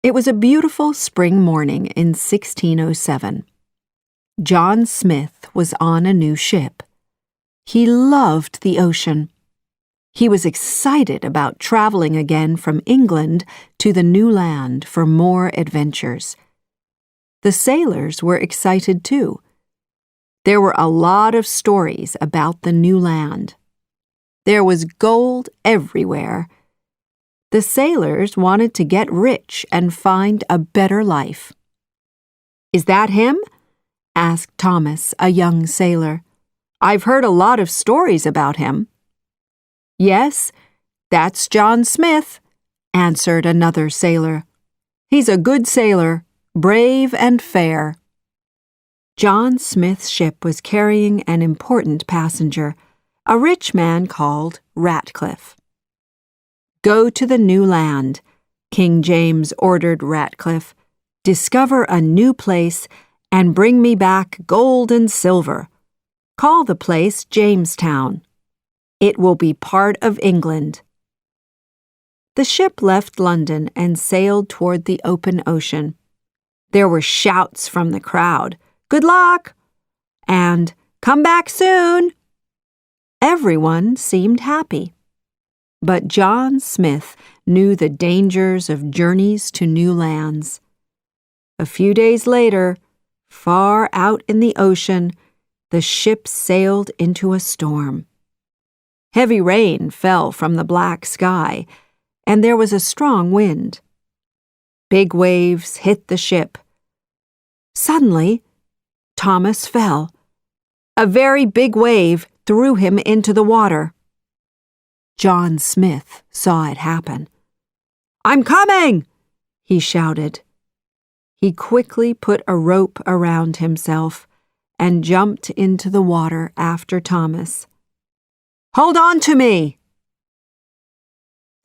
It was a beautiful spring morning in 1607. John Smith was on a new ship. He loved the ocean. He was excited about traveling again from England to the new land for more adventures. The sailors were excited too. There were a lot of stories about the new land. There was gold everywhere. The sailors wanted to get rich and find a better life. "Is that him?" asked Thomas, a young sailor. "I've heard a lot of stories about him." "Yes, that's John Smith," answered another sailor. "He's a good sailor, brave and fair." John Smith's ship was carrying an important passenger, a rich man called Ratcliffe. "Go to the new land," King James ordered Ratcliffe. "Discover a new place and bring me back gold and silver. Call the place Jamestown. It will be part of England." The ship left London and sailed toward the open ocean. There were shouts from the crowd, "Good luck!" and "Come back soon!" Everyone seemed happy. But John Smith knew the dangers of journeys to new lands. A few days later, far out in the ocean, the ship sailed into a storm. Heavy rain fell from the black sky, and there was a strong wind. Big waves hit the ship. Suddenly, Thomas fell. A very big wave threw him into the water. John Smith saw it happen. "I'm coming!" he shouted. He quickly put a rope around himself and jumped into the water after Thomas. "Hold on to me!"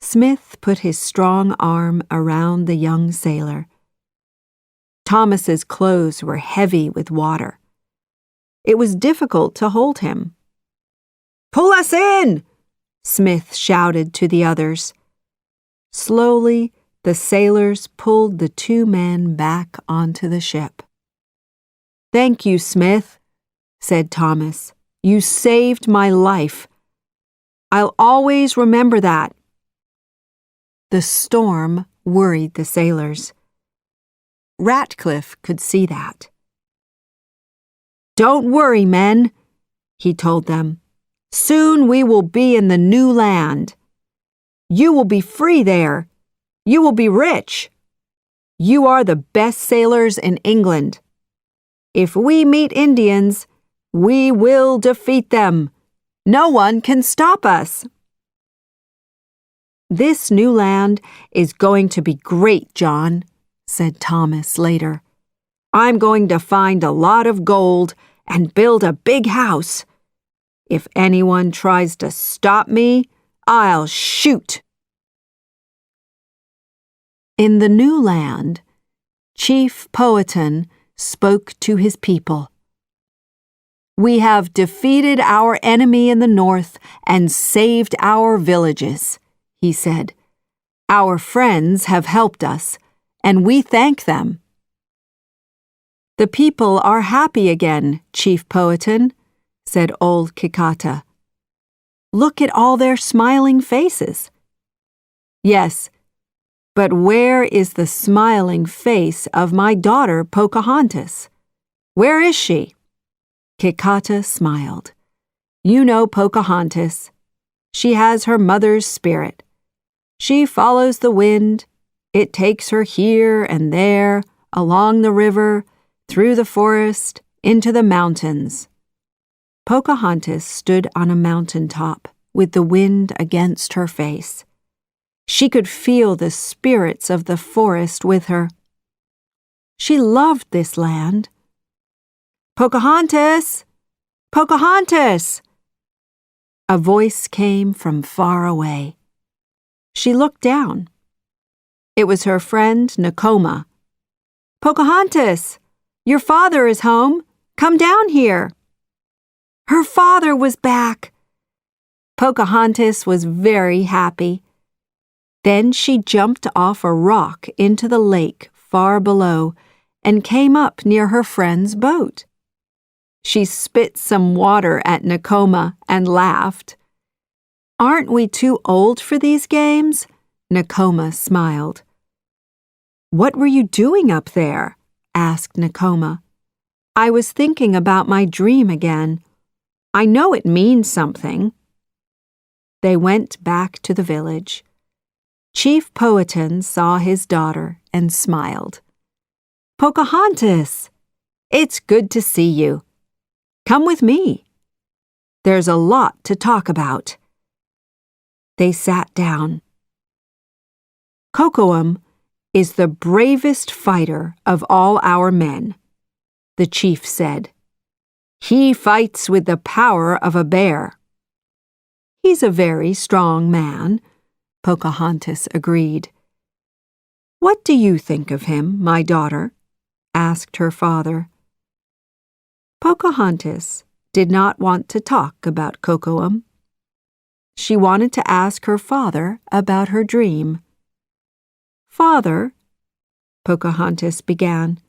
Smith put his strong arm around the young sailor. Thomas's clothes were heavy with water. It was difficult to hold him. "Pull us in!" Smith shouted to the others. Slowly, the sailors pulled the two men back onto the ship. "Thank you, Smith," said Thomas. "You saved my life. I'll always remember that." The storm worried the sailors. Ratcliffe could see that. "Don't worry, men," he told them. "Soon we will be in the new land. You will be free there. You will be rich. You are the best sailors in England. If we meet Indians, we will defeat them. No one can stop us." "This new land is going to be great, John," said Thomas later. "I'm going to find a lot of gold and build a big house. If anyone tries to stop me, I'll shoot." In the new land, Chief Powhatan spoke to his people. "We have defeated our enemy in the north and saved our villages," he said. "Our friends have helped us, and we thank them." "The people are happy again, Chief Powhatan," said old Kikata. "Look at all their smiling faces." "Yes, but where is the smiling face of my daughter Pocahontas? Where is she?" Kikata smiled. "You know Pocahontas. She has her mother's spirit. She follows the wind. It takes her here and there, along the river, through the forest, into the mountains." Pocahontas stood on a mountain top with the wind against her face. She could feel the spirits of the forest with her. She loved this land. "Pocahontas! Pocahontas!" A voice came from far away. She looked down. It was her friend Nakoma. "Pocahontas, your father is home. Come down here." Her father was back. Pocahontas was very happy. Then she jumped off a rock into the lake far below and came up near her friend's boat. She spit some water at Nakoma and laughed. "Aren't we too old for these games?" Nakoma smiled. "What were you doing up there?" asked Nakoma. "I was thinking about my dream again. I know it means something." They went back to the village. Chief Powhatan saw his daughter and smiled. "Pocahontas, it's good to see you. Come with me. There's a lot to talk about." They sat down. "Kocoum is the bravest fighter of all our men," the chief said. "He fights with the power of a bear." "He's a very strong man," Pocahontas agreed. "What do you think of him, my daughter?" asked her father. Pocahontas did not want to talk about Kocoum. She wanted to ask her father about her dream. "Father," Pocahontas began,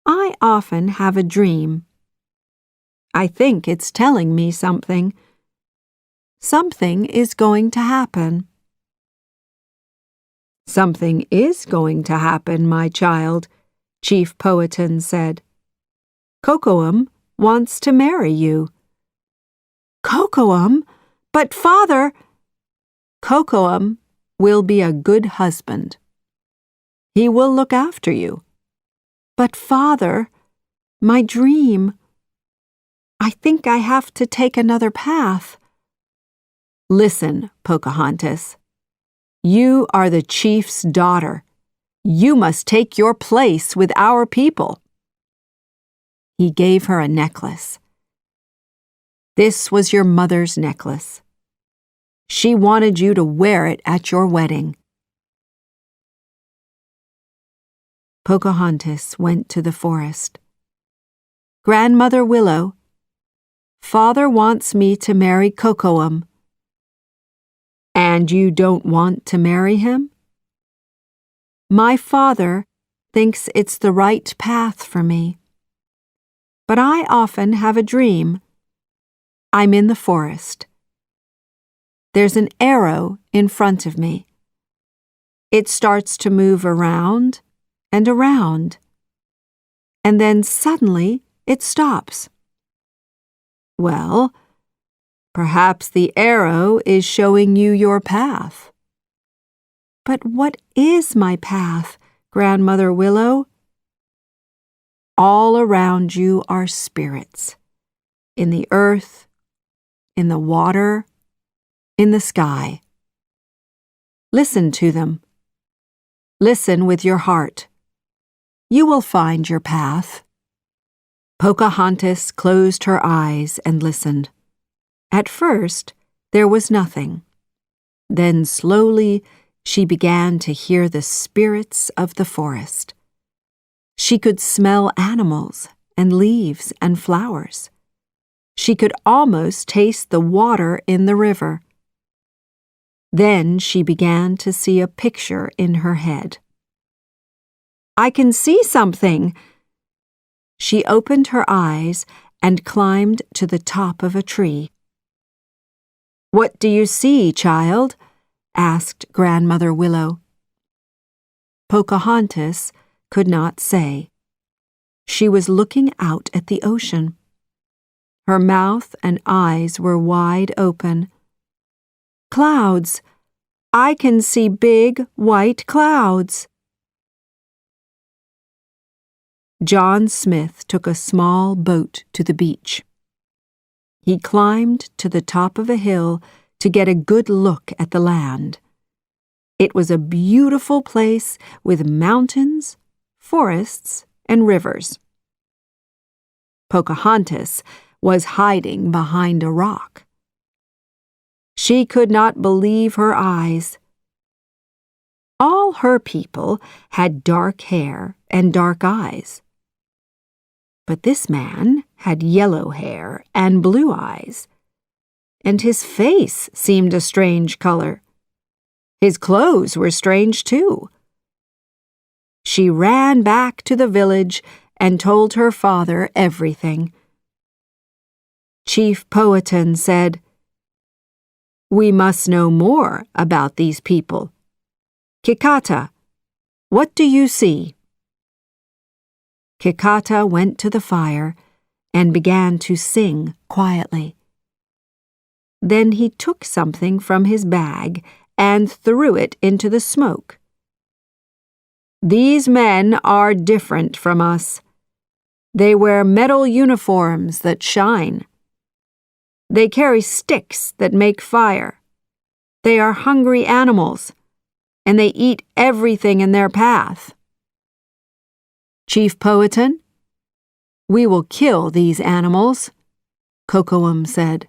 "I often have a dream. I think it's telling me something. Something is going to happen." "Something is going to happen, my child," Chief Powhatan said. "Kocoum wants to marry you." "Kocoum? But father—" "Kocoum will be a good husband. He will look after you." "But father, my dream. I think I have to take another path." "Listen, Pocahontas. You are the chief's daughter. You must take your place with our people." He gave her a necklace. "This was your mother's necklace. She wanted you to wear it at your wedding." Pocahontas went to the forest. "Grandmother Willow, father wants me to marry Kocoum." "And you don't want to marry him?" "My father thinks it's the right path for me. But I often have a dream. I'm in the forest. There's an arrow in front of me. It starts to move around and around, and then suddenly it stops. Well, perhaps the arrow is showing you your path." "But what is my path, Grandmother Willow?" "All around you are spirits, in the earth, in the water, in the sky. Listen to them. Listen with your heart. You will find your path." Pocahontas closed her eyes and listened. At first, there was nothing. Then slowly, she began to hear the spirits of the forest. She could smell animals and leaves and flowers. She could almost taste the water in the river. Then she began to see a picture in her head. "I can see something." She opened her eyes and climbed to the top of a tree. "What do you see, child?" asked Grandmother Willow. Pocahontas could not say. She was looking out at the ocean. Her mouth and eyes were wide open. "Clouds! I can see big white clouds." John Smith took a small boat to the beach. He climbed to the top of a hill to get a good look at the land. It was a beautiful place with mountains, forests, and rivers. Pocahontas was hiding behind a rock. She could not believe her eyes. All her people had dark hair and dark eyes. But this man had yellow hair and blue eyes, and his face seemed a strange color. His clothes were strange too. She ran back to the village and told her father everything. Chief Powhatan said, "We must know more about these people. Kikata, what do you see?" Kikata went to the fire and began to sing quietly. Then he took something from his bag and threw it into the smoke. "These men are different from us. They wear metal uniforms that shine. They carry sticks that make fire. They are hungry animals, and they eat everything in their path." "Chief Powhatan, we will kill these animals," Kocoum said.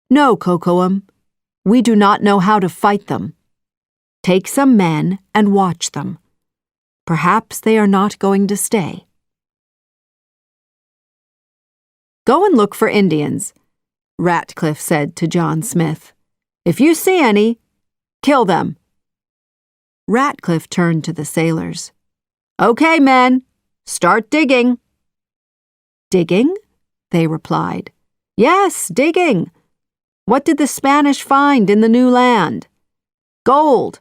"No, Kocoum, we do not know how to fight them. Take some men and watch them. Perhaps they are not going to stay." "Go and look for Indians," Ratcliffe said to John Smith. "If you see any, kill them." Ratcliffe turned to the sailors. "Okay, men, start digging." "Digging?" they replied. "Yes, digging. What did the Spanish find in the new land? Gold.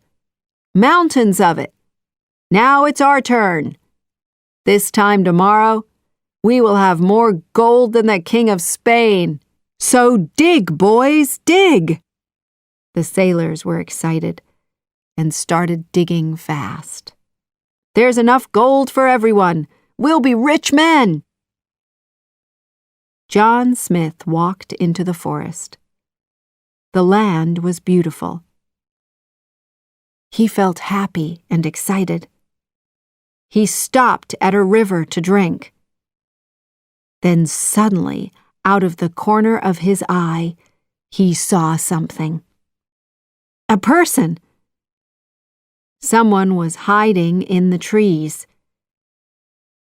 Mountains of it. Now it's our turn. This time tomorrow, we will have more gold than the King of Spain. So dig, boys, dig!" The sailors were excited and started digging fast. "There's enough gold for everyone. We'll be rich men." John Smith walked into the forest. The land was beautiful. He felt happy and excited. He stopped at a river to drink. Then suddenly, out of the corner of his eye, he saw something. A person! Someone was hiding in the trees.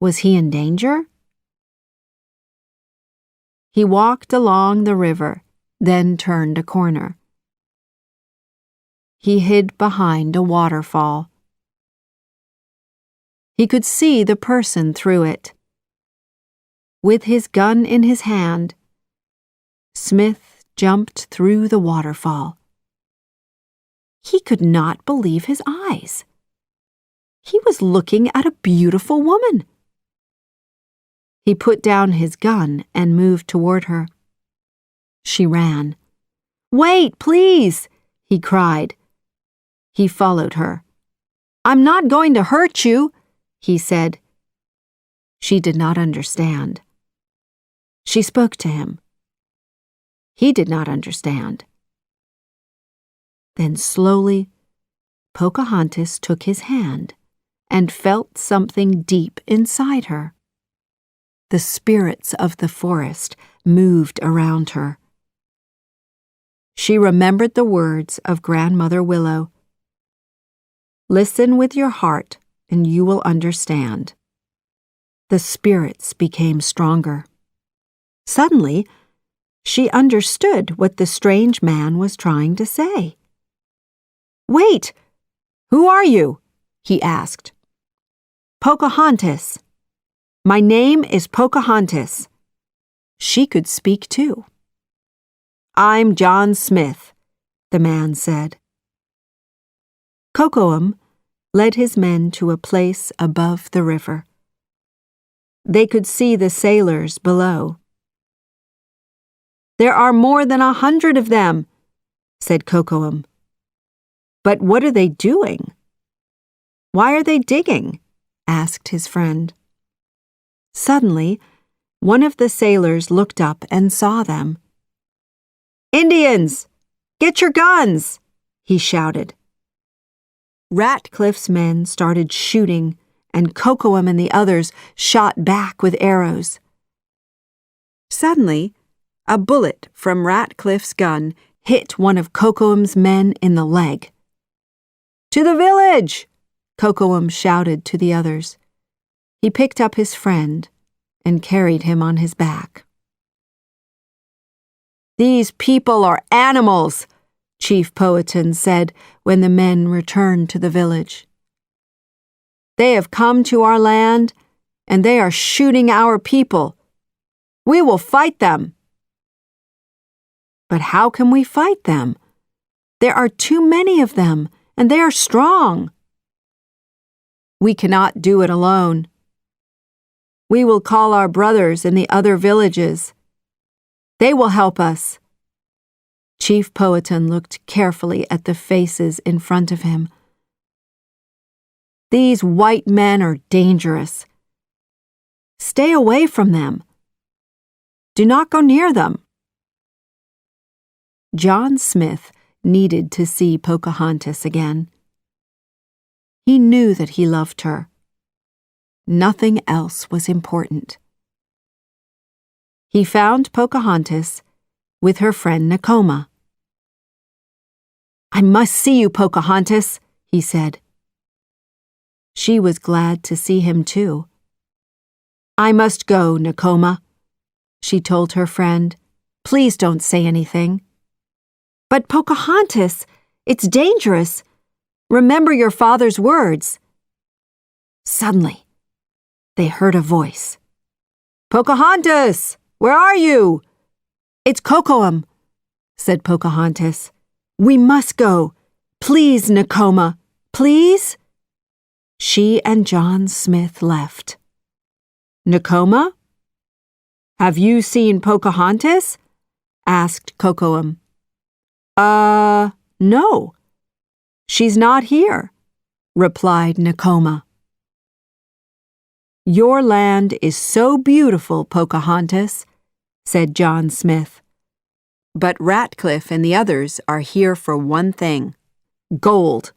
Was he in danger? He walked along the river, then turned a corner. He hid behind a waterfall. He could see the person through it. With his gun in his hand, Smith jumped through the waterfall. He could not believe his eyes. He was looking at a beautiful woman. He put down his gun and moved toward her. She ran. "Wait, please!" he cried. He followed her. "I'm not going to hurt you," he said. She did not understand. She spoke to him. He did not understand. Then slowly, Pocahontas took his hand and felt something deep inside her. The spirits of the forest moved around her. She remembered the words of Grandmother Willow. "Listen with your heart and you will understand." The spirits became stronger. Suddenly, she understood what the strange man was trying to say. "Wait! Who are you?" he asked. "Pocahontas. My name is Pocahontas." She could speak too. "I'm John Smith," the man said. Kocoum led his men to a place above the river. They could see the sailors below. "There are more than 100 of them," said Kocoum. "But what are they doing?" "Why are they digging?" asked his friend. Suddenly, one of the sailors looked up and saw them. "Indians! Get your guns!" he shouted. Ratcliffe's men started shooting, and Kocoum and the others shot back with arrows. Suddenly, a bullet from Ratcliffe's gun hit one of Kocoum's men in the leg. "To the village!" Kocoum shouted to the others. He picked up his friend and carried him on his back. "These people are animals," Chief Powhatan said when the men returned to the village. They have come to our land, and they are shooting our people. We will fight them. But how can we fight them? There are too many of them, and they are strong. We cannot do it alone. We will call our brothers in the other villages. They will help us. Chief Powhatan looked carefully at the faces in front of him. These white men are dangerous. Stay away from them. Do not go near them. John Smith needed to see Pocahontas again. He knew that he loved her. Nothing else was important. He found Pocahontas with her friend Nakoma. I must see you, Pocahontas, he said. She was glad to see him too. I must go, Nakoma, she told her friend. Please don't say anything. But Pocahontas, it's dangerous. Remember your father's words. Suddenly, they heard a voice. Pocahontas, where are you? It's Kocoum, said Pocahontas. We must go. Please, Nakoma, please? She and John Smith left. Nakoma? Have you seen Pocahontas? Asked Kocoum. No. She's not here, replied Nakoma. Your land is so beautiful, Pocahontas, said John Smith. But Ratcliffe and the others are here for one thing. Gold.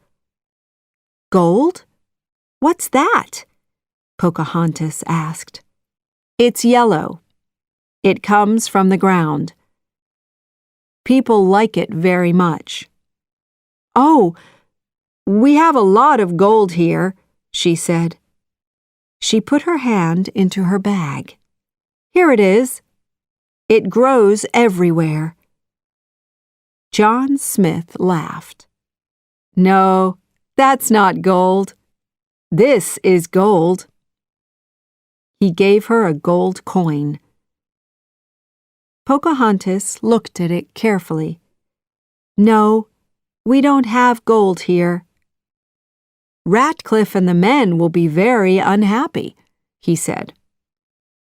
Gold? What's that? Pocahontas asked. It's yellow. It comes from the ground. People like it very much. Oh, we have a lot of gold here, she said. She put her hand into her bag. Here it is. It grows everywhere. John Smith laughed. No, that's not gold. This is gold. He gave her a gold coin. Pocahontas looked at it carefully. No, we don't have gold here. Ratcliffe and the men will be very unhappy, he said.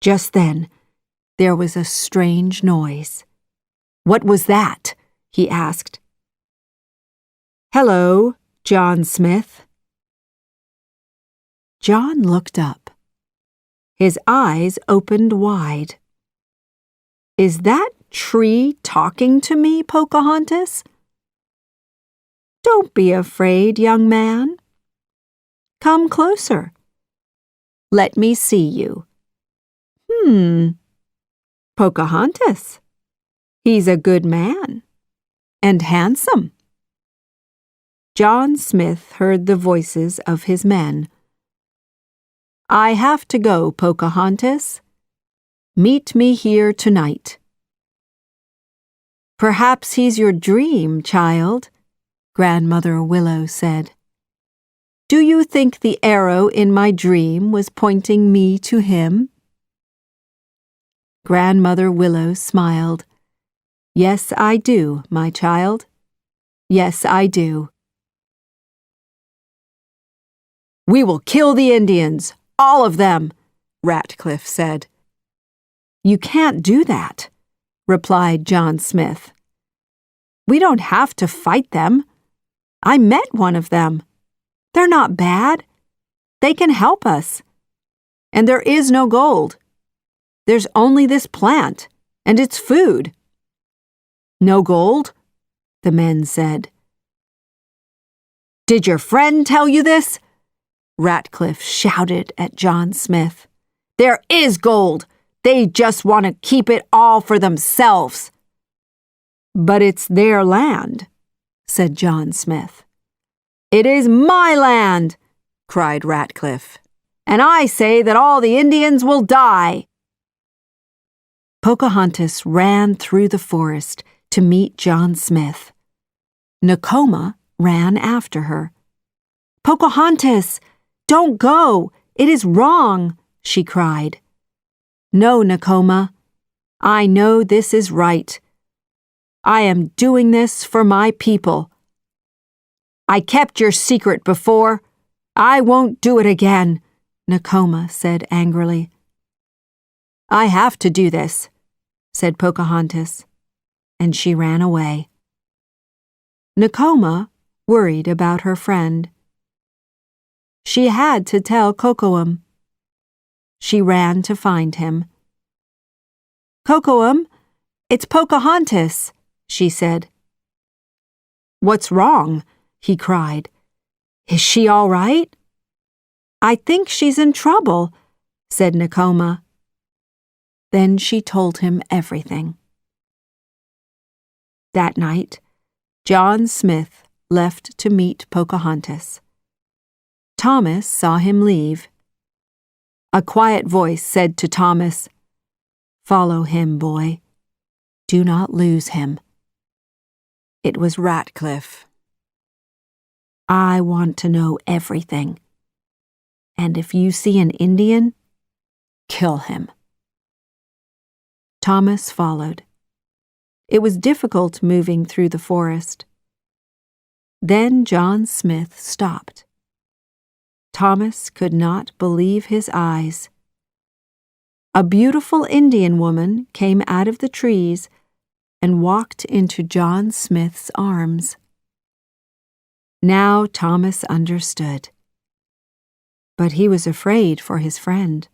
Just then, there was a strange noise. What was that? He asked. Hello, John Smith. John looked up. His eyes opened wide. Is that tree talking to me, Pocahontas? Don't be afraid, young man. Come closer. Let me see you. Pocahontas. He's a good man. And handsome. John Smith heard the voices of his men. I have to go, Pocahontas. Meet me here tonight. Perhaps he's your dream, child, Grandmother Willow said. Do you think the arrow in my dream was pointing me to him? Grandmother Willow smiled. Yes, I do, my child. Yes, I do. We will kill the Indians, all of them, Ratcliffe said. You can't do that, replied John Smith. We don't have to fight them. I met one of them. They're not bad. They can help us. And there is no gold. There's only this plant, and it's food. No gold? The men said. Did your friend tell you this? Ratcliffe shouted at John Smith. There is gold. They just want to keep it all for themselves. But it's their land, said John Smith. It is my land, cried Ratcliffe, and I say that all the Indians will die. Pocahontas ran through the forest to meet John Smith. Nakoma ran after her. "Pocahontas! Don't go! It is wrong!" she cried. "No, Nakoma. I know this is right. I am doing this for my people. I kept your secret before. I won't do it again," Nakoma said angrily. "I have to do this," said Pocahontas, and she ran away. Nakoma worried about her friend. She had to tell Kocoum. She ran to find him. "Kocoum, it's Pocahontas," she said. "What's wrong?" he cried. "Is she all right?" "I think she's in trouble," said Nakoma. Then she told him everything. That night, John Smith left to meet Pocahontas. Thomas saw him leave. A quiet voice said to Thomas, "Follow him, boy. Do not lose him." It was Ratcliffe. "I want to know everything. And if you see an Indian, kill him." Thomas followed. It was difficult moving through the forest. Then John Smith stopped. Thomas could not believe his eyes. A beautiful Indian woman came out of the trees and walked into John Smith's arms. Now Thomas understood. But he was afraid for his friend.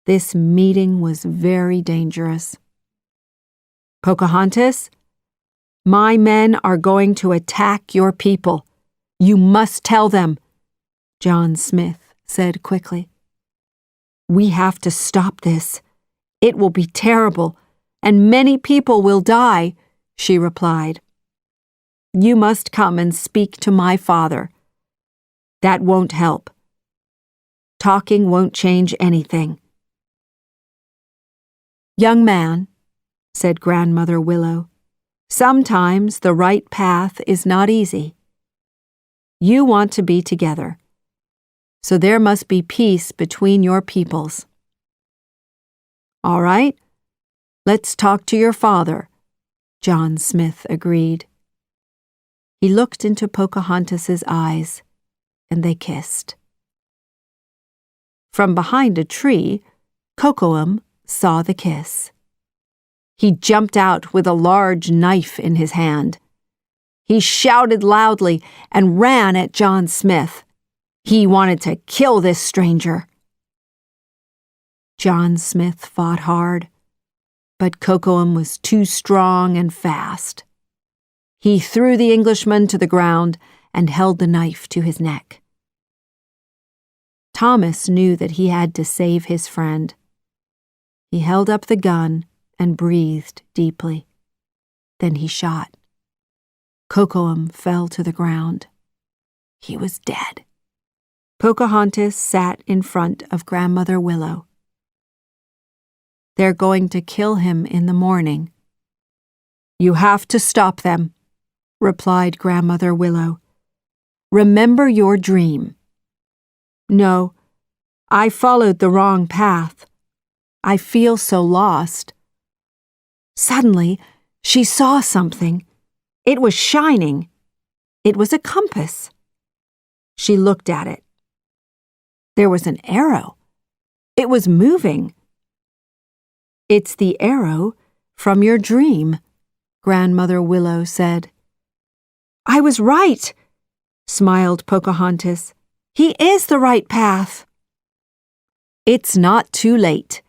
This meeting was very dangerous. "Pocahontas, my men are going to attack your people. You must tell them," John Smith said quickly. "We have to stop this. It will be terrible, and many people will die," she replied. "You must come and speak to my father. That won't help. Talking won't change anything." "Young man," said Grandmother Willow, "sometimes the right path is not easy. You want to be together, so there must be peace between your peoples. All right, let's talk to your father," John Smith agreed. He looked into Pocahontas's eyes, and they kissed. From behind a tree, Kocoum saw the kiss. He jumped out with a large knife in his hand. He shouted loudly and ran at John Smith. He wanted to kill this stranger. John Smith fought hard, but Kocoum was too strong and fast. He threw the Englishman to the ground and held the knife to his neck. Thomas knew that he had to save his friend. He held up the gun and breathed deeply. Then he shot. Kocoum fell to the ground. He was dead. Pocahontas sat in front of Grandmother Willow. "They're going to kill him in the morning." "You have to stop them," replied Grandmother Willow. "Remember your dream." "No, I followed the wrong path. I feel so lost." Suddenly, she saw something. It was shining. It was a compass. She looked at it. There was an arrow. It was moving. "It's the arrow from your dream," Grandmother Willow said. "I was right," smiled Pocahontas. "He is the right path." "It's not too late,"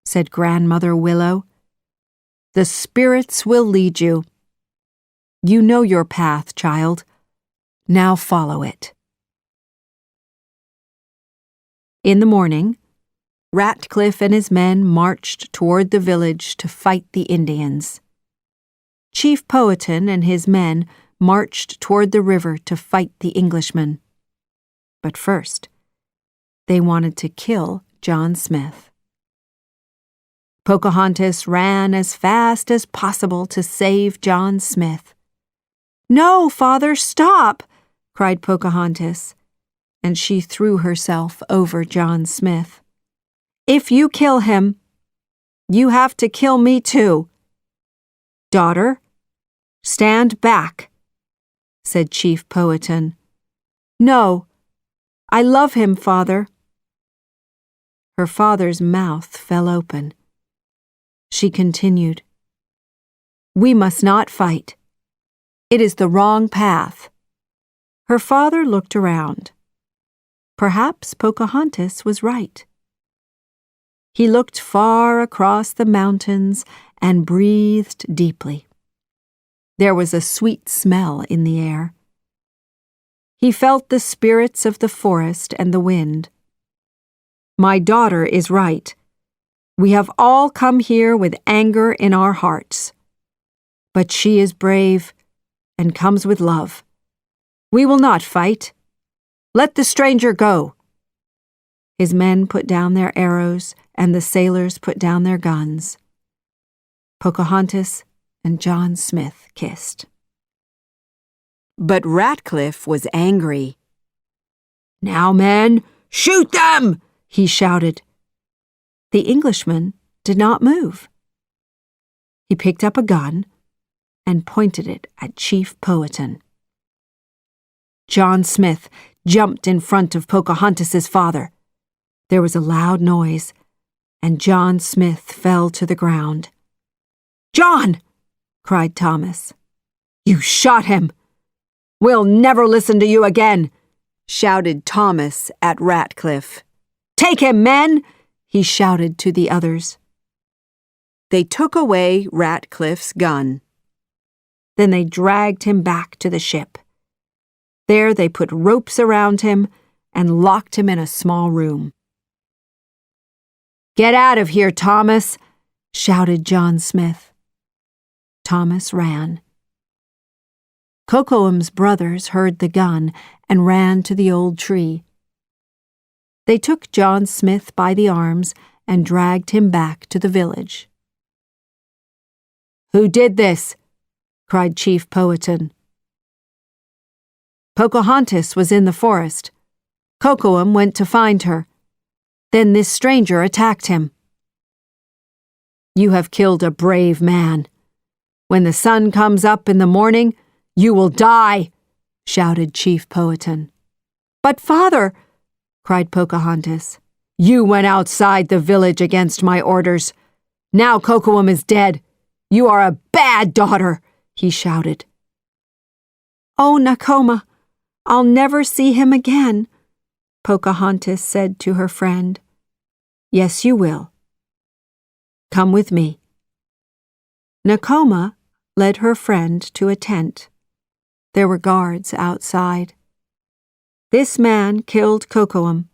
said Grandmother Willow. "The spirits will lead you. You know your path, child. Now follow it." In the morning, Ratcliffe and his men marched toward the village to fight the Indians. Chief Powhatan and his men marched toward the river to fight the Englishmen. But first, they wanted to kill John Smith. Pocahontas ran as fast as possible to save John Smith. No, father, stop, cried Pocahontas, and she threw herself over John Smith. If you kill him, you have to kill me too. Daughter, stand back, said Chief Powhatan. No, I love him, father. Her father's mouth fell open. She continued, We must not fight. It is the wrong path. Her father looked around. Perhaps Pocahontas was right. He looked far across the mountains and breathed deeply. There was a sweet smell in the air. He felt the spirits of the forest and the wind. My daughter is right. We have all come here with anger in our hearts. But she is brave and comes with love. We will not fight. Let the stranger go. His men put down their arrows, and the sailors put down their guns. Pocahontas and John Smith kissed. But Ratcliffe was angry. Now, men, shoot them! He shouted. The Englishman did not move. He picked up a gun and pointed it at Chief Powhatan. John Smith jumped in front of Pocahontas's father. There was a loud noise, and John Smith fell to the ground. John! Cried Thomas. You shot him! We'll never listen to you again! Shouted Thomas at Ratcliffe. Take him, men! He shouted to the others. They took away Ratcliffe's gun. Then they dragged him back to the ship. There they put ropes around him and locked him in a small room. Get out of here, Thomas! Shouted John Smith. Thomas ran. Cocoam's brothers heard the gun and ran to the old tree. They took John Smith by the arms and dragged him back to the village. Who did this? Cried Chief Powhatan. Pocahontas was in the forest. Cocoam went to find her. Then this stranger attacked him. You have killed a brave man. When the sun comes up in the morning, you will die, shouted Chief Powhatan. But father, cried Pocahontas, you went outside the village against my orders. Now Cocoam is dead. You are a bad daughter, he shouted. Oh, Nakoma, I'll never see him again, Pocahontas said to her friend. Yes, you will. Come with me. Nakoma led her friend to a tent. There were guards outside. This man killed Cocoam.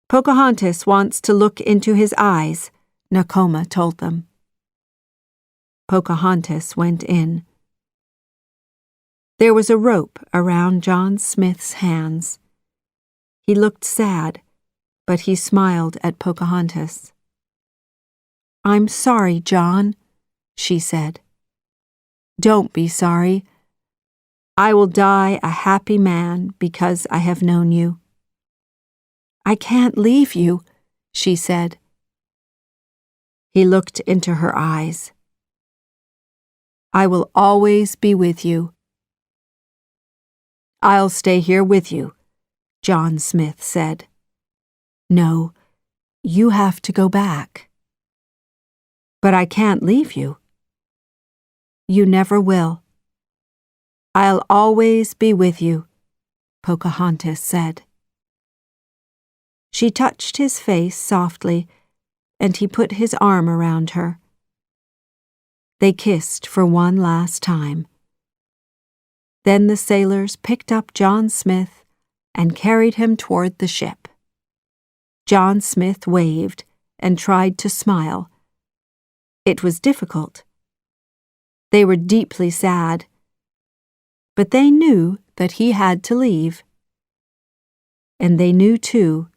Pocahontas wants to look into his eyes, Nakoma told them. Pocahontas went in. There was a rope around John Smith's hands. He looked sad, but he smiled at Pocahontas. I'm sorry, John, she said. Don't be sorry. I will die a happy man because I have known you. I can't leave you, she said. He looked into her eyes. I will always be with you. I'll stay here with you, John Smith said. No, you have to go back. But I can't leave you. You never will. I'll always be with you, Pocahontas said. She touched his face softly, and he put his arm around her. They kissed for one last time. Then the sailors picked up John Smith and carried him toward the ship. John Smith waved and tried to smile. It was difficult. They were deeply sad, but they knew that he had to leave. And they knew, too,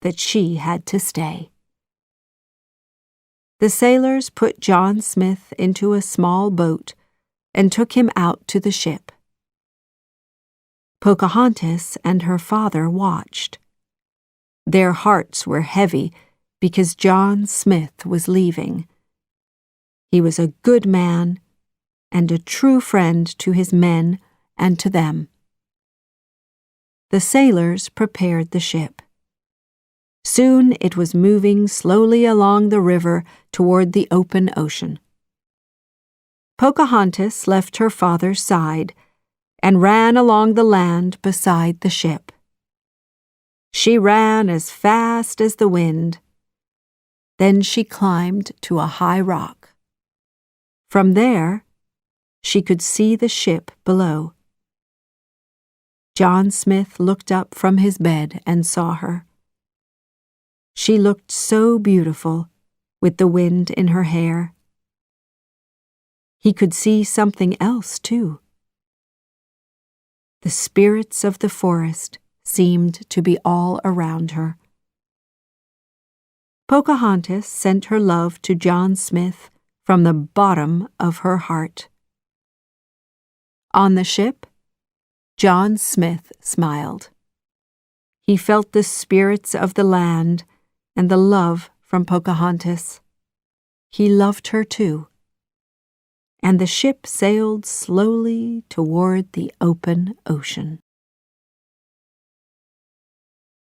that she had to stay. The sailors put John Smith into a small boat, and took him out to the ship. Pocahontas and her father watched. Their hearts were heavy because John Smith was leaving. He was a good man and a true friend to his men and to them. The sailors prepared the ship. Soon it was moving slowly along the river toward the open ocean. Pocahontas left her father's side and ran along the land beside the ship. She ran as fast as the wind. Then she climbed to a high rock. From there, she could see the ship below. John Smith looked up from his bed and saw her. She looked so beautiful with the wind in her hair. He could see something else, too. The spirits of the forest seemed to be all around her. Pocahontas sent her love to John Smith from the bottom of her heart. On the ship, John Smith smiled. He felt the spirits of the land and the love from Pocahontas. He loved her too. And the ship sailed slowly toward the open ocean.